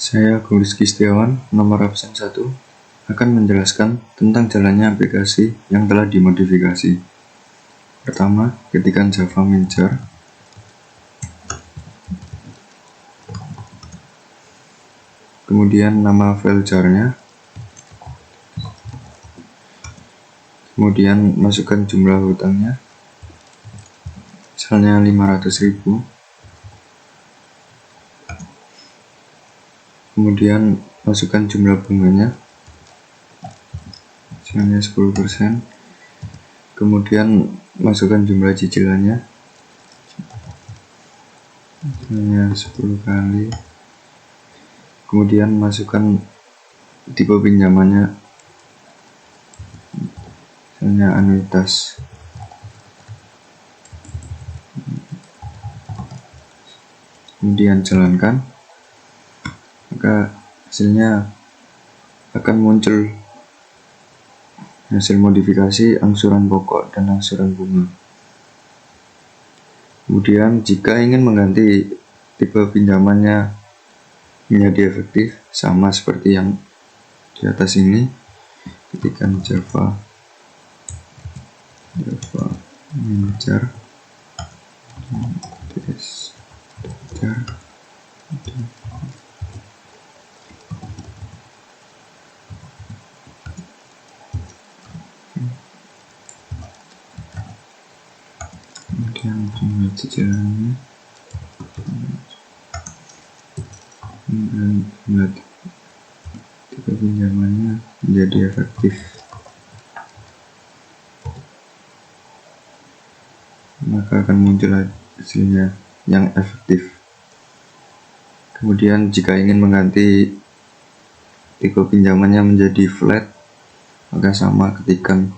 Saya Rizky Setiawan, nomor absen 1, akan menjelaskan tentang jalannya aplikasi yang telah dimodifikasi. Pertama, ketikkan Java Manager. Kemudian nama file jar-nya. Kemudian masukkan jumlah hutangnya, misalnya 500.000. Kemudian masukkan jumlah bunganya, misalnya 10%. Kemudian masukkan jumlah cicilannya, misalnya 10 kali. Kemudian masukkan tipe pinjamannya, misalnya anuitas. Kemudian jalankan, maka hasilnya akan muncul hasil modifikasi angsuran pokok dan angsuran bunga. Kemudian jika ingin mengganti tipe pinjamannya menjadi efektif, sama seperti yang di atas ini, ketikkan Java Manager kemudian jumlah cicilannya dan jumlah tipe pinjamannya menjadi efektif, maka akan muncul hasilnya yang efektif. Kemudian jika ingin mengganti tipe pinjamannya menjadi flat, maka sama, ketikkan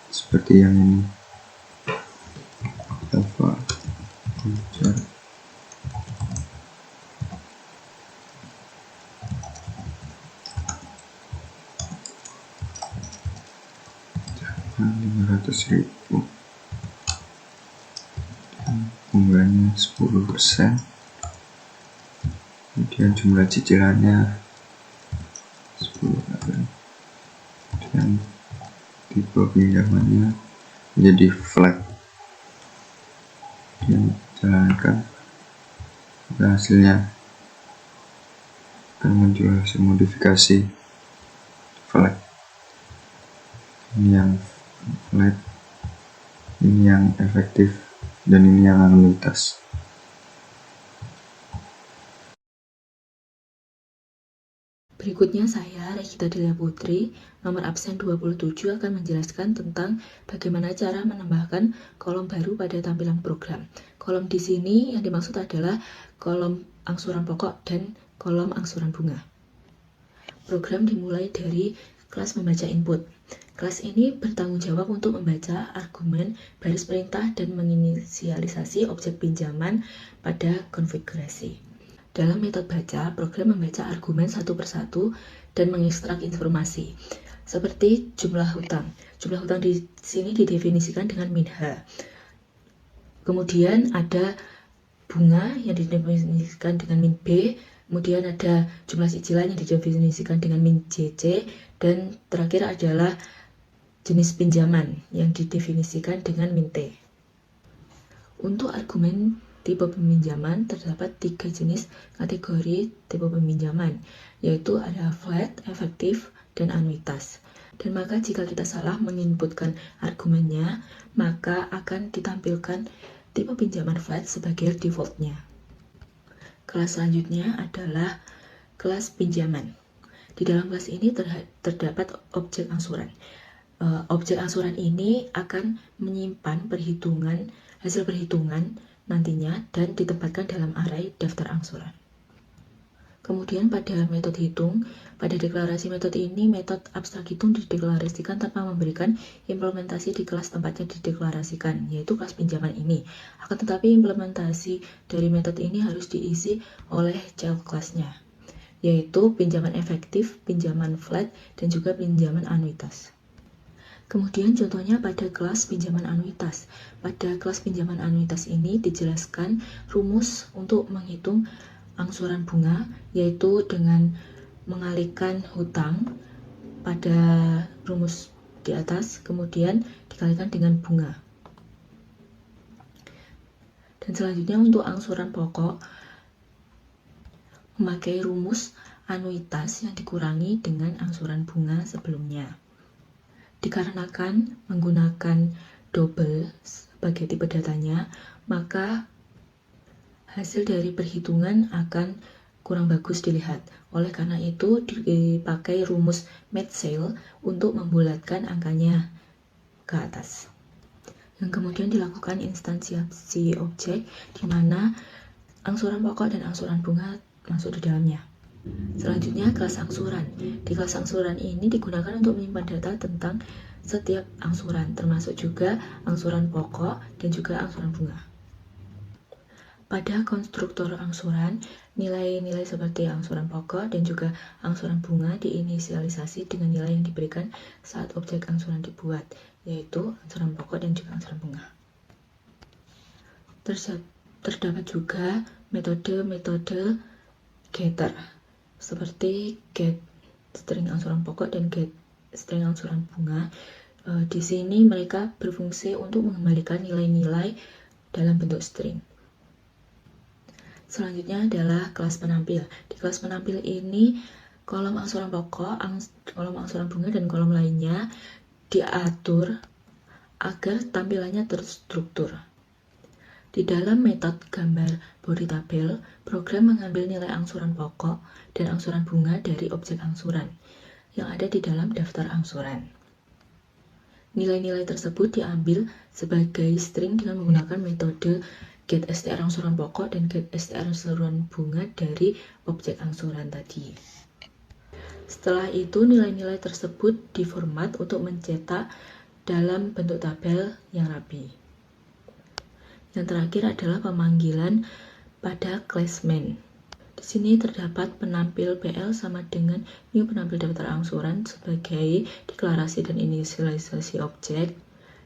seperti yang ini, Java Manager. Rp500.000, bunganya 10%, kemudian jumlah cicilannya 10 kali, dan tipe pinjamannya menjadi flat. Kemudian jalankan, maka hasilnya akan muncul hasil modifikasi flat. Ini yang flat, ini yang efektif, dan ini yang anuitas. Berikutnya saya, Regita Delia Putri, nomor absen 27, akan menjelaskan tentang bagaimana cara menambahkan kolom baru pada tampilan program. Kolom di sini yang dimaksud adalah kolom angsuran pokok dan kolom angsuran bunga. Program dimulai dari kelas membaca input. Kelas ini bertanggung jawab untuk membaca argumen, baris perintah, dan menginisialisasi objek pinjaman pada konfigurasi. Dalam metode baca, program membaca argumen satu persatu dan mengekstrak informasi, seperti jumlah hutang. Jumlah hutang di sini didefinisikan dengan min H. Kemudian ada bunga yang didefinisikan dengan min B. Kemudian ada jumlah cicilan yang didefinisikan dengan min JC. Dan terakhir adalah jenis pinjaman yang didefinisikan dengan min T. Untuk argumen tipe peminjaman terdapat 3 jenis kategori tipe peminjaman, yaitu ada flat, efektif, dan anuitas. Dan maka jika kita salah menginputkan argumennya, maka akan ditampilkan tipe pinjaman flat sebagai defaultnya. Kelas selanjutnya adalah kelas pinjaman. Di dalam kelas ini terdapat objek angsuran. Objek angsuran ini akan menyimpan hasil perhitungan nantinya dan ditempatkan dalam array daftar angsuran. Kemudian pada metode hitung, pada deklarasi metode ini, metode abstrak hitung dideklarasikan tanpa memberikan implementasi di kelas tempatnya dideklarasikan, yaitu kelas pinjaman ini. Akan tetapi implementasi dari metode ini harus diisi oleh child class-nya, yaitu pinjaman efektif, pinjaman flat, dan juga pinjaman anuitas. Kemudian contohnya pada kelas pinjaman anuitas. Pada kelas pinjaman anuitas ini dijelaskan rumus untuk menghitung angsuran bunga, yaitu dengan mengalihkan hutang pada rumus di atas, kemudian dikalikan dengan bunga. Dan selanjutnya untuk angsuran pokok, memakai rumus anuitas yang dikurangi dengan angsuran bunga sebelumnya. Dikarenakan menggunakan double sebagai tipe datanya, maka hasil dari perhitungan akan kurang bagus dilihat. Oleh karena itu dipakai rumus Math-Sale untuk membulatkan angkanya ke atas. Yang kemudian dilakukan instansiasi objek di mana angsuran pokok dan angsuran bunga masuk di dalamnya. Selanjutnya kelas angsuran. Di kelas angsuran ini digunakan untuk menyimpan data tentang setiap angsuran, termasuk juga angsuran pokok dan juga angsuran bunga. Pada konstruktor angsuran, nilai-nilai seperti angsuran pokok dan juga angsuran bunga diinisialisasi dengan nilai yang diberikan saat objek angsuran dibuat, yaitu angsuran pokok dan juga angsuran bunga. Terdapat juga metode-metode getter, seperti get string angsuran pokok dan get string angsuran bunga. Di sini mereka berfungsi untuk mengembalikan nilai-nilai dalam bentuk string. Selanjutnya adalah kelas penampil. Di kelas penampil ini, kolom angsuran pokok, kolom angsuran bunga, dan kolom lainnya diatur agar tampilannya terstruktur. Di dalam metode gambar body tabel, program mengambil nilai angsuran pokok dan angsuran bunga dari objek angsuran yang ada di dalam daftar angsuran. Nilai-nilai tersebut diambil sebagai string dengan menggunakan metode getStr angsuran pokok dan getStr angsuran bunga dari objek angsuran tadi. Setelah itu, nilai-nilai tersebut diformat untuk mencetak dalam bentuk tabel yang rapi. Yang terakhir adalah pemanggilan pada class main. Di sini terdapat penampil PL sama dengan new penampil daftar angsuran sebagai deklarasi dan inisialisasi objek,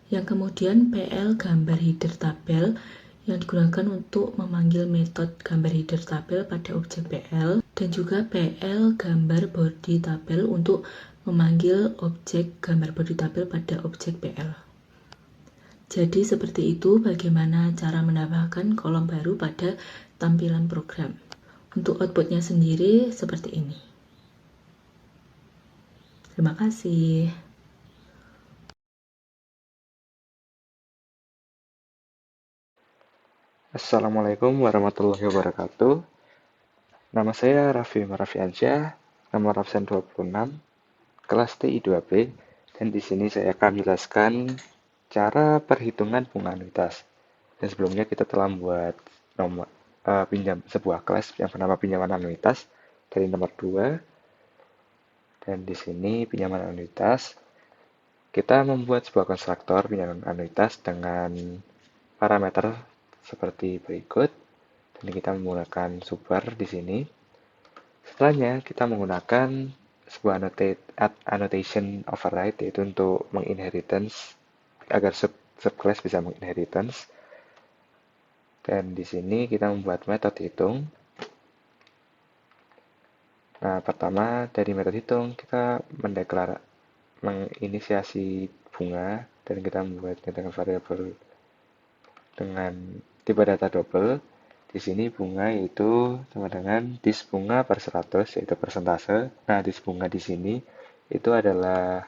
yang kemudian PL gambar header tabel yang digunakan untuk memanggil metode gambar header tabel pada objek PL, dan juga PL gambar body tabel untuk memanggil objek gambar body tabel pada objek PL. Jadi seperti itu bagaimana cara menambahkan kolom baru pada tampilan program. Untuk outputnya sendiri seperti ini. Terima kasih. Assalamualaikum warahmatullahi wabarakatuh. Nama saya Raffi Marafiansyah, nomor absen 26, kelas TI2B, dan di sini saya akan menjelaskan cara perhitungan bunga anuitas. Dan sebelumnya kita telah membuat sebuah kelas yang bernama pinjaman anuitas dari nomor 2. Dan di sini pinjaman anuitas, kita membuat sebuah konstruktor pinjaman anuitas dengan parameter seperti berikut. Dan kita menggunakan super di sini. Setelahnya kita menggunakan sebuah annotation override, yaitu untuk menginheritance agar subclass bisa menginheritance. Dan di sini kita membuat metode hitung. Nah, pertama dari metode hitung kita menginisiasi bunga, dan kita membuatnya dengan variabel dengan tipe data double. Di sini bunga yaitu sama dengan dis bunga per 100, yaitu persentase. Nah, dis bunga di sini itu adalah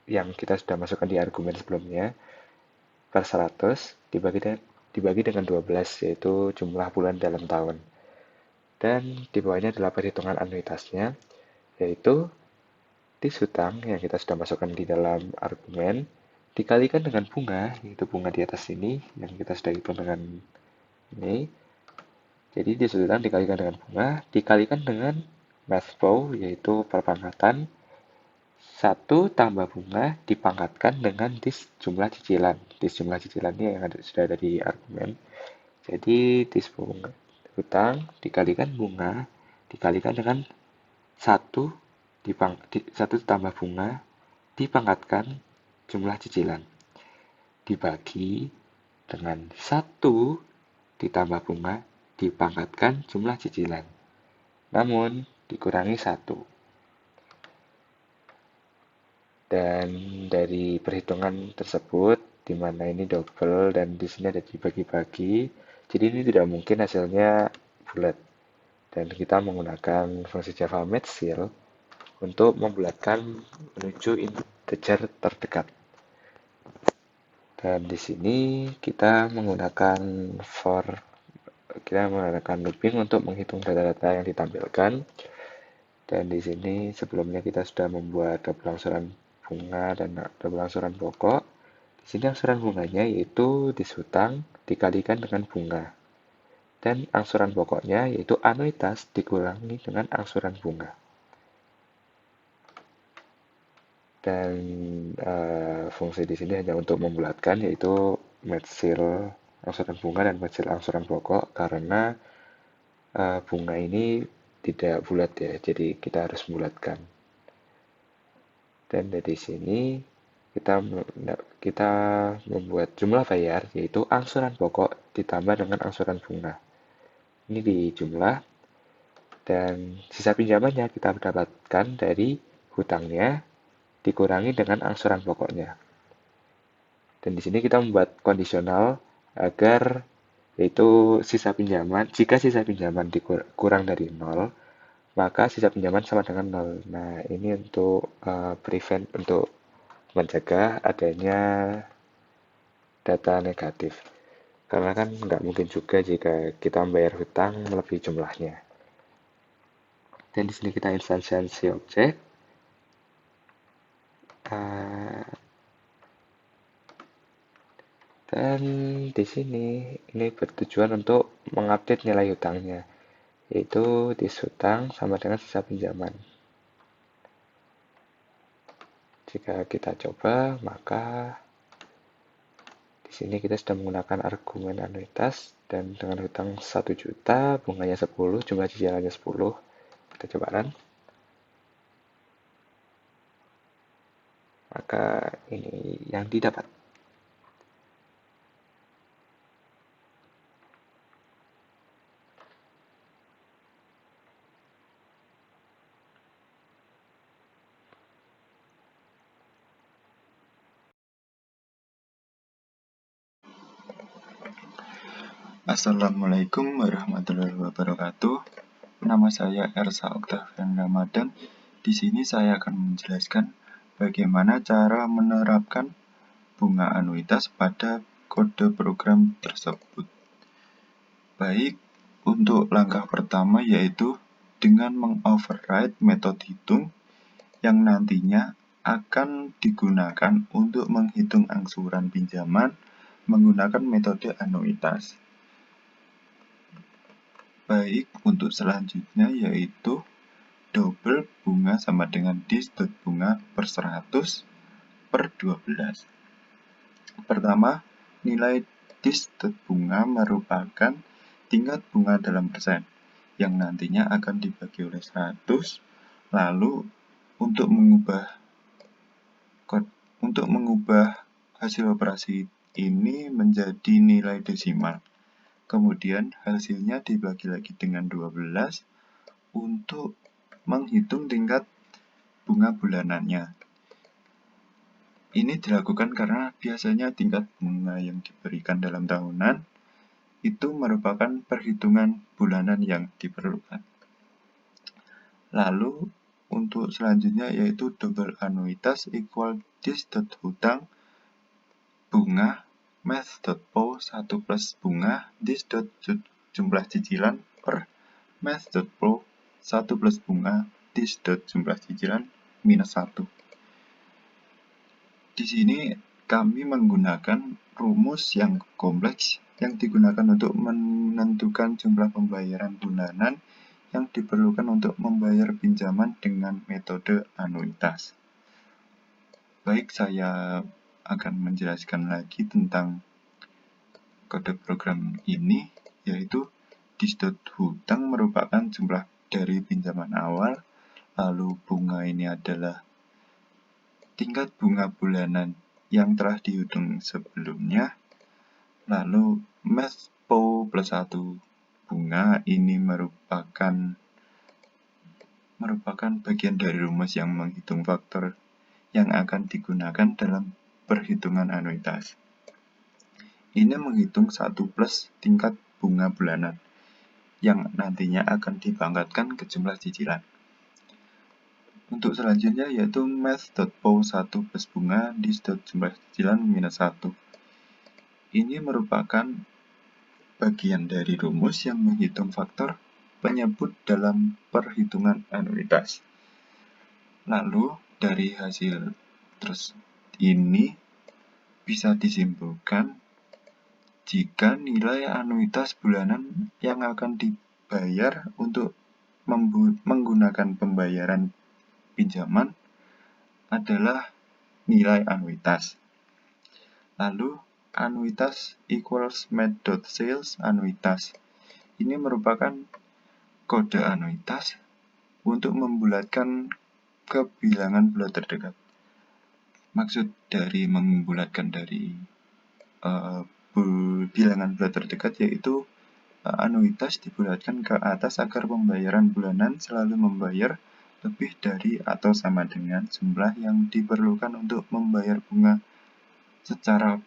yang kita sudah masukkan di argumen sebelumnya, per 100 dibagi dengan 12, yaitu jumlah bulan dalam tahun. Dan di bawahnya adalah perhitungan anuitasnya, yaitu dis hutang yang kita sudah masukkan di dalam argumen, dikalikan dengan bunga, yaitu bunga di atas ini, yang kita sudah hitung dengan ini. Jadi dis hutang dikalikan dengan bunga, dikalikan dengan math flow, yaitu perpangkatan. 1 tambah bunga dipangkatkan dengan dis jumlah cicilan. Dis jumlah cicilan ini yang sudah ada di argumen. Jadi dis bunga hutang dikalikan bunga dikalikan dengan 1 tambah bunga dipangkatkan jumlah cicilan, dibagi dengan 1 ditambah bunga dipangkatkan jumlah cicilan, namun dikurangi 1. Dan dari perhitungan tersebut, di mana ini double dan di sini ada dibagi-bagi, jadi ini tidak mungkin hasilnya bulat. Dan kita menggunakan fungsi Java Matchfill untuk membulatkan menuju integer terdekat. Dan di sini kita menggunakan looping untuk menghitung data-data yang ditampilkan. Dan di sini sebelumnya kita sudah membuat double angsuran bunga dan double angsuran pokok. Di sini angsuran bunganya yaitu dishutang dikalikan dengan bunga. Dan angsuran pokoknya yaitu anuitas dikurangi dengan angsuran bunga. Dan fungsi di sini hanya untuk membulatkan yaitu matchfill angsuran bunga dan matchfill angsuran pokok karena bunga ini tidak bulat ya, jadi kita harus bulatkan. Dan dari sini kita membuat jumlah bayar yaitu angsuran pokok ditambah dengan angsuran bunga. Ini dijumlah dan sisa pinjamannya kita dapatkan dari hutangnya dikurangi dengan angsuran pokoknya. Dan di sini kita membuat kondisional agar yaitu jika sisa pinjaman kurang dari 0, maka sisa pinjaman sama dengan 0. Nah, ini untuk untuk mencegah adanya data negatif. Karena kan nggak mungkin juga jika kita membayar hutang melebihi jumlahnya. Dan di sini kita instansiasi objek. Dan di sini ini bertujuan untuk mengupdate nilai hutangnya, yaitu dishutang sama dengan sisa pinjaman. Jika kita coba, maka di sini kita sudah menggunakan argumen anuitas dan dengan hutang 1 juta, bunganya 10, jumlah cicilannya 10. Kita coba run. Maka ini yang didapat. Assalamualaikum warahmatullahi wabarakatuh. Nama saya Ersa Oktavian Ramadan. Di sini saya akan menjelaskan bagaimana cara menerapkan bunga anuitas pada kode program tersebut. Baik, untuk langkah pertama yaitu dengan mengoverride metode hitung yang nantinya akan digunakan untuk menghitung angsuran pinjaman menggunakan metode anuitas. Baik, untuk selanjutnya yaitu double bunga sama dengan dis.bunga per 100 per 12. Pertama, nilai dis.bunga merupakan tingkat bunga dalam persen yang nantinya akan dibagi oleh 100. Lalu untuk mengubah hasil operasi ini menjadi nilai desimal. Kemudian hasilnya dibagi lagi dengan 12 untuk menghitung tingkat bunga bulanannya. Ini dilakukan karena biasanya tingkat bunga yang diberikan dalam tahunan itu merupakan perhitungan bulanan yang diperlukan. Lalu untuk selanjutnya yaitu double anuitas equal dis.hutang bunga math.po 1 plus bunga dis.jumlah cicilan per math.po 1 plus bunga dis.jumlah cicilan minus 1. Di sini kami menggunakan rumus yang kompleks yang digunakan untuk menentukan jumlah pembayaran bulanan yang diperlukan untuk membayar pinjaman dengan metode anuitas. Baik, saya akan menjelaskan lagi tentang kode program ini, yaitu dis.hutang merupakan jumlah dari pinjaman awal, lalu bunga ini adalah tingkat bunga bulanan yang telah dihitung sebelumnya, lalu math po plus 1 bunga ini merupakan bagian dari rumus yang menghitung faktor yang akan digunakan dalam perhitungan anuitas. Ini menghitung 1 plus tingkat bunga bulanan yang nantinya akan dipangkatkan ke jumlah cicilan. Untuk selanjutnya yaitu math.pow 1 plus bunga dis.jumlah cicilan minus 1. Ini merupakan bagian dari rumus yang menghitung faktor penyebut dalam perhitungan anuitas. Lalu dari hasil ini bisa disimpulkan jika nilai anuitas bulanan yang akan dibayar untuk menggunakan pembayaran pinjaman adalah nilai anuitas. Lalu anuitas equals math.sales anuitas. Ini merupakan kode anuitas untuk membulatkan ke bilangan bulat terdekat. Maksud dari membulatkan dari bilangan bulat terdekat yaitu anuitas dibulatkan ke atas agar pembayaran bulanan selalu membayar lebih dari atau sama dengan jumlah yang diperlukan untuk membayar bunga secara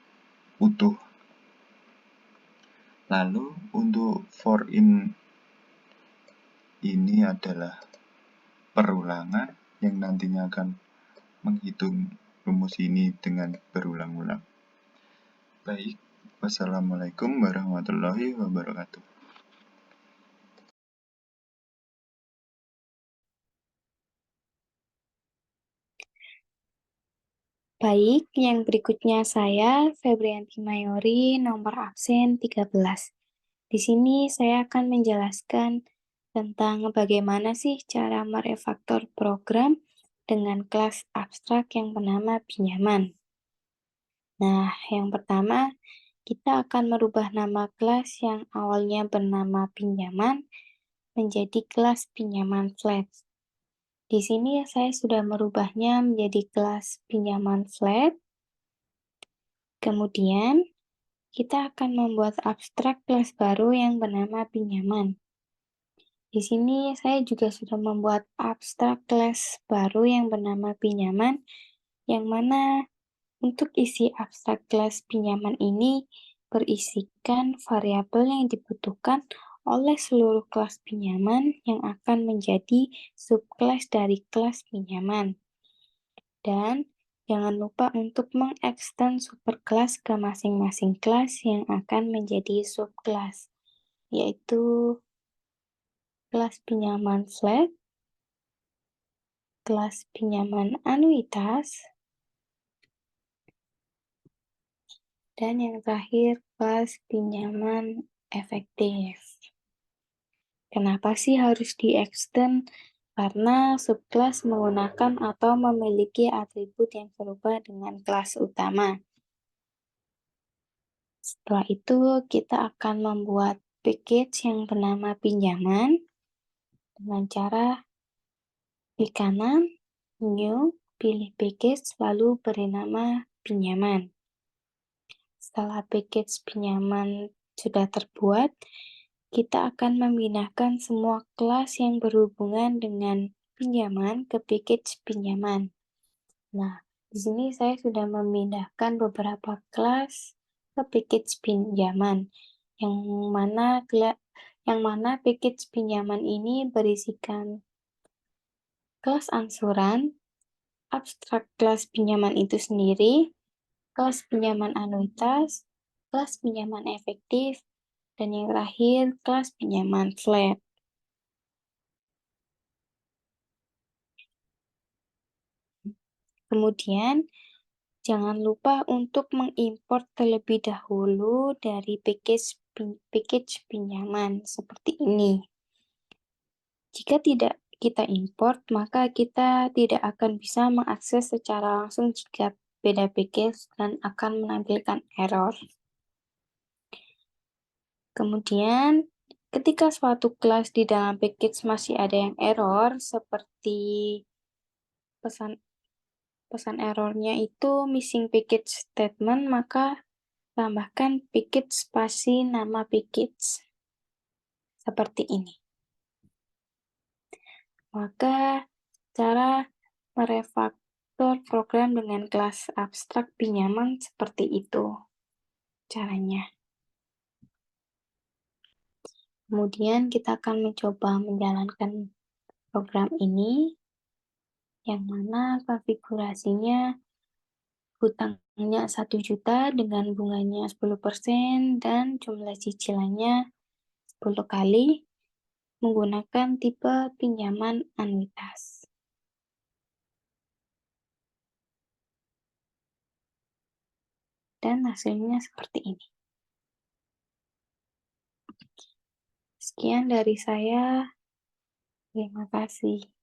utuh. Lalu untuk for in ini adalah perulangan yang nantinya akan menghitung rumus ini dengan berulang-ulang. Baik, wassalamualaikum warahmatullahi wabarakatuh. Baik, yang berikutnya saya, Febrianti Mayori, nomor absen 13. Di sini saya akan menjelaskan tentang bagaimana sih cara merefaktor program dengan kelas abstrak yang bernama pinjaman. Nah, yang pertama, kita akan merubah nama kelas yang awalnya bernama pinjaman menjadi kelas pinjaman flat. Di sini saya sudah merubahnya menjadi kelas pinjaman flat. Kemudian, kita akan membuat abstrak kelas baru yang bernama pinjaman. Di sini saya juga sudah membuat abstrak kelas baru yang bernama pinjaman, yang mana untuk isi abstrak kelas pinjaman ini berisikan variabel yang dibutuhkan oleh seluruh kelas pinjaman yang akan menjadi subkelas dari kelas pinjaman. Dan jangan lupa untuk mengekstend superkelas ke masing-masing kelas yang akan menjadi subkelas, yaitu kelas pinjaman flat, kelas pinjaman anuitas, dan yang terakhir kelas pinjaman efektif. Kenapa sih harus di-extend? Karena subkelas menggunakan atau memiliki atribut yang serupa dengan kelas utama. Setelah itu, kita akan membuat package yang bernama pinjaman dengan cara klik kanan, new, pilih package, lalu beri nama pinjaman. Setelah package pinjaman sudah terbuat, kita akan memindahkan semua kelas yang berhubungan dengan pinjaman ke package pinjaman. Nah, di sini saya sudah memindahkan beberapa kelas ke package pinjaman, yang mana package pinjaman ini berisikan kelas angsuran, abstrak kelas pinjaman itu sendiri, kelas pinjaman anuitas, kelas pinjaman efektif, dan yang terakhir kelas pinjaman flat. Kemudian, jangan lupa untuk mengimport terlebih dahulu dari package pinjaman seperti ini. Jika tidak kita import, maka kita tidak akan bisa mengakses secara langsung jika beda package dan akan menampilkan error. Kemudian, ketika suatu kelas di dalam package masih ada yang error, seperti pesan errornya itu missing package statement, maka tambahkan package spasi nama package. seperti ini. Maka cara merefaktor program dengan kelas abstrak pinjaman seperti itu caranya. Kemudian kita akan mencoba menjalankan program ini, yang mana konfigurasinya hutangnya 1 juta dengan bunganya 10% dan jumlah cicilannya 10 kali menggunakan tipe pinjaman anuitas. Dan hasilnya seperti ini. Sekian dari saya. Terima kasih.